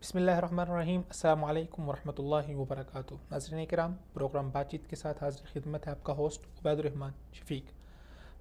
बिस्मिल्लाहिर्रहमानिर्रहीम। अस्सलामु अलैकुम वरहमतुल्लाहि वबरकातुहू। नाज़रीन किराम, प्रोग्राम बातचीत के साथ हाजिर खिदमत है आपका होस्ट उबैदुर रहमान शफीक।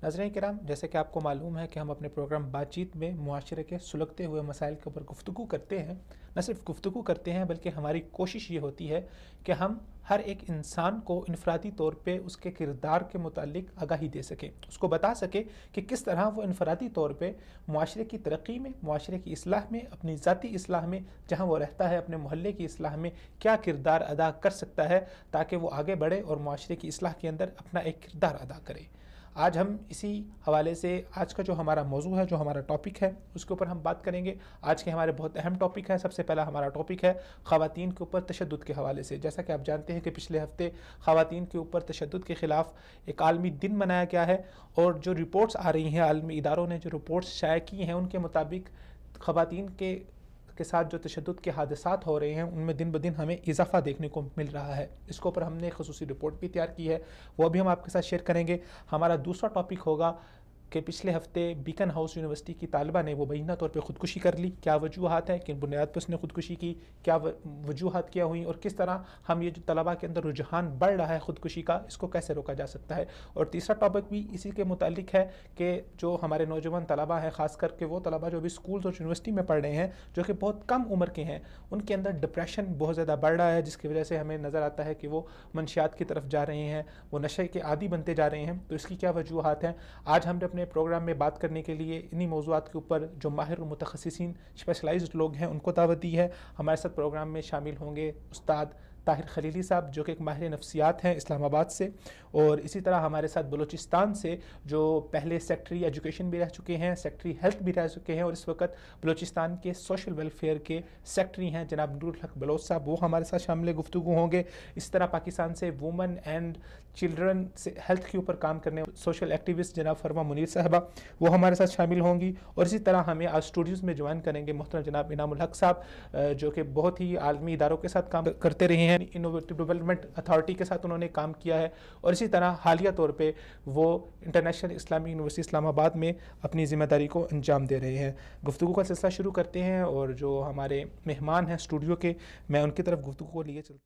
नाज़रीन किराम, जैसे कि आपको मालूम है कि हम अपने प्रोग्राम बातचीत में मुआशरे के सुलगते हुए मसाइल के ऊपर गुफ्तगू करते हैं। न सिर्फ गुफ्तगू करते हैं बल्कि हमारी कोशिश ये होती है कि हम हर एक इंसान को इनफरादी तौर पे उसके किरदार के मुतालिक आगाही दे सकें, उसको बता सके कि किस तरह वो इनफरादी तौर पे मुआशरे की तरक्की में, मुआशरे की इस्लाह में, अपनी ज़ाती इस्लाह में, जहाँ वो रहता है अपने मोहल्ले की इस्लाह में क्या किरदार अदा कर सकता है ताकि वो आगे बढ़े और मुआशरे की इस्लाह के अंदर अपना एक किरदार अदा करे। आज हम इसी हवाले से आज का जो हमारा मौजू है, जो हमारा टॉपिक है, उसके ऊपर हम बात करेंगे। आज के हमारे बहुत अहम टॉपिक है। सबसे पहला हमारा टॉपिक है ख़वातीन के ऊपर तशद्दुद के हवाले से। जैसा कि आप जानते हैं कि पिछले हफ्ते ख़वातीन के ऊपर तशद्दुद के ख़िलाफ़ एक आलमी दिन मनाया गया है और जो रिपोर्ट्स आ रही हैं, आलमी इदारों ने जो रिपोर्ट्स शाया की हैं, उनके मुताबिक ख़वातीन के साथ जो तशद्दुद के हादसात हो रहे हैं उनमें दिन ब दिन हमें इजाफा देखने को मिल रहा है। इसके ऊपर हमने ख़ुसूसी रिपोर्ट भी तैयार की है, वो भी हम आपके साथ शेयर करेंगे। हमारा दूसरा टॉपिक होगा कि पिछले हफ्ते बीकन हाउस यूनिवर्सिटी की तालिबा ने वो मुबैना तौर पे ख़ुदकुशी कर ली। क्या वजूहात हैं, किन बुनियाद पर उसने ख़ुदकुशी की, क्या वजूहात क्या हुई और किस तरह हम ये जो तलबा के अंदर रुझान बढ़ रहा है ख़ुदकुशी का, इसको कैसे रोका जा सकता है। और तीसरा टॉपिक भी इसी के मुतालिक है कि जो हमारे नौजवान तलबा हैं, ख़ास करके वो तलबा जो भी स्कूल और यूनिवर्सिटी में पढ़ रहे हैं, जो कि बहुत कम उम्र के हैं, उनके अंदर डिप्रेशन बहुत ज़्यादा बढ़ रहा है, जिसकी वजह से हमें नज़र आता है कि वो मंशियात की तरफ जा रहे हैं, वो नशे के आदी बनते जा रहे हैं। तो इसकी क्या वजूहात हैं, आज हमने अपने प्रोग्राम में बात करने के लिए इन्हीं मौज़ूआत के ऊपर जो माहिर मुतखस्सिसीन स्पेशलाइज्ड लोग हैं उनको दावत दी है। हमारे साथ प्रोग्राम में शामिल होंगे उस्ताद ताहिर खलीली साहब, जो कि एक माहिर नफ्सियात हैं इस्लामाबाद से, और इसी तरह हमारे साथ बलूचिस्तान से जो पहले सेक्रेटरी एजुकेशन भी रह चुके हैं, सेक्रेटरी हेल्थ भी रह चुके हैं और इस वक्त बलूचिस्तान के सोशल वेलफेयर के सेक्रेटरी हैं, जनाब नूरुल हक बलोच साहब, वो हमारे साथ शामिल गुफ्तगू होंगे। इस तरह पाकिस्तान से वुमेन एंड चिल्ड्रन से हेल्थ के ऊपर काम करने सोशल एक्टिविस्ट जनाब फरमा मुनीर साहबा, वो हमारे साथ शामिल होंगी। और इसी तरह हमें आज स्टूडियोज़ में ज्वाइन करेंगे मोहतरम जनाब इनामुल हक साहब, जो कि बहुत ही आलमी इदारों के साथ काम करते रहे हैं, इनोवेटिव डेवलपमेंट अथॉरिटी के साथ उन्होंने काम किया है और इसी तरह हालिया तौर पे वो इंटरनेशनल इस्लामी यूनिवर्सिटी इस्लामाबाद में अपनी ज़िम्मेदारी को अंजाम दे रहे हैं। गुफ्तगू का सिलसिला शुरू करते हैं और जो हमारे मेहमान हैं स्टूडियो के, मैं उनकी तरफ गुफ्तगू को लिए चलता